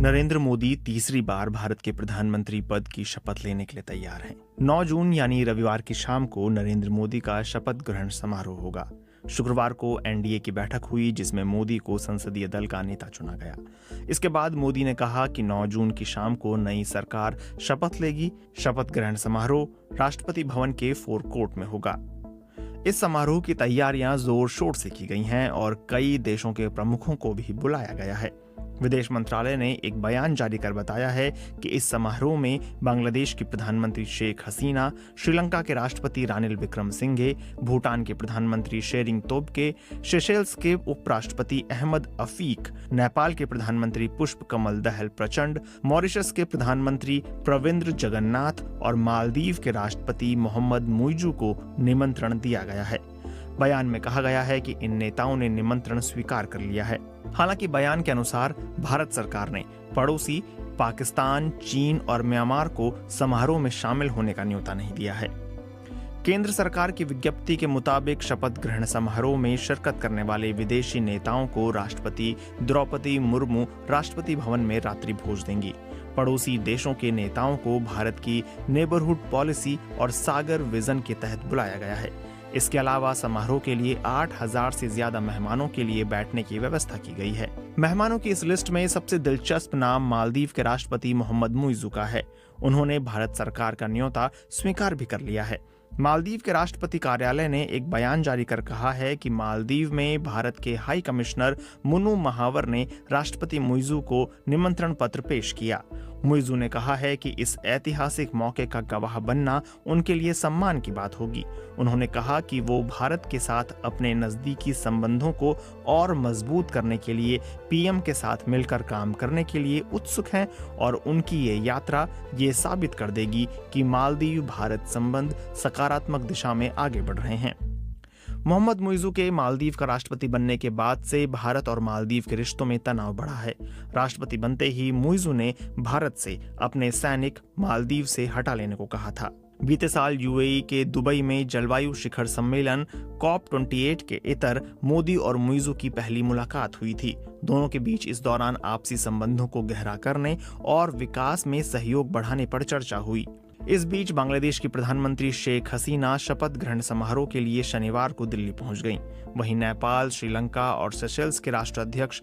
नरेंद्र मोदी तीसरी बार भारत के प्रधानमंत्री पद की शपथ लेने के लिए तैयार हैं। 9 जून यानी रविवार की शाम को नरेंद्र मोदी का शपथ ग्रहण समारोह होगा। शुक्रवार को एनडीए की बैठक हुई जिसमें मोदी को संसदीय दल का नेता चुना गया। इसके बाद मोदी ने कहा कि 9 जून की शाम को नई सरकार शपथ लेगी। शपथ ग्रहण समारोह राष्ट्रपति भवन के फोरकोर्ट में होगा। इस समारोह की तैयारियां जोर शोर से की गई हैं और कई देशों के प्रमुखों को भी बुलाया गया है। विदेश मंत्रालय ने एक बयान जारी कर बताया है कि इस समारोह में बांग्लादेश की प्रधानमंत्री शेख हसीना, श्रीलंका के राष्ट्रपति रानिल विक्रमसिंघे, भूटान के प्रधानमंत्री शेरिंग तोब्गे, सेशेल्स के उपराष्ट्रपति अहमद अफीक, नेपाल के प्रधानमंत्री पुष्प कमल दहल प्रचंड, मॉरिशस के प्रधानमंत्री प्रविंद्र जगन्नाथ और मालदीव के राष्ट्रपति मोहम्मद मुइजू को निमंत्रण दिया गया है। बयान में कहा गया है कि इन नेताओं ने निमंत्रण स्वीकार कर लिया है। हालांकि बयान के अनुसार भारत सरकार ने पड़ोसी पाकिस्तान, चीन और म्यांमार को समारोह में शामिल होने का न्योता नहीं दिया है। केंद्र सरकार की विज्ञप्ति के मुताबिक शपथ ग्रहण समारोह में शिरकत करने वाले विदेशी नेताओं को राष्ट्रपति द्रौपदी मुर्मू राष्ट्रपति भवन में रात्रि भोज देंगी। पड़ोसी देशों के नेताओं को भारत की नेबरहुड पॉलिसी और सागर विजन के तहत बुलाया गया है। इसके अलावा समारोह के लिए 8,000 से ज्यादा मेहमानों के लिए बैठने की व्यवस्था की गई है। मेहमानों की इस लिस्ट में सबसे दिलचस्प नाम मालदीव के राष्ट्रपति मोहम्मद मुइजू का है। उन्होंने भारत सरकार का न्योता स्वीकार भी कर लिया है। मालदीव के राष्ट्रपति कार्यालय ने एक बयान जारी कर कहा है कि मालदीव में भारत के हाई कमिश्नर मुनु महावर ने राष्ट्रपति मुइजू को निमंत्रण पत्र पेश किया। मुइजू ने कहा है कि इस ऐतिहासिक मौके का गवाह बनना उनके लिए सम्मान की बात होगी। उन्होंने कहा कि वो भारत के साथ अपने नजदीकी संबंधों को और मजबूत करने के लिए पीएम के साथ मिलकर काम करने के लिए उत्सुक हैं और उनकी ये यात्रा ये साबित कर देगी कि मालदीव भारत संबंध सकारात्मक दिशा में आगे बढ़ रहे हैं। मोहम्मद मुइजू के मालदीव का राष्ट्रपति बनने के बाद से भारत और मालदीव के रिश्तों में तनाव बढ़ा है। राष्ट्रपति बनते ही मुइजू ने भारत से अपने सैनिक मालदीव से हटा लेने को कहा था। बीते साल यूएई के दुबई में जलवायु शिखर सम्मेलन COP28 के इतर मोदी और मुइजू की पहली मुलाकात हुई थी। दोनों के बीच इस दौरान आपसी संबंधों को गहरा करने और विकास में सहयोग बढ़ाने पर चर्चा हुई। इस बीच बांग्लादेश की प्रधानमंत्री शेख हसीना शपथ ग्रहण समारोह के लिए शनिवार को दिल्ली पहुंच गईं। वहीं नेपाल, श्रीलंका और सेशेल्स के राष्ट्राध्यक्ष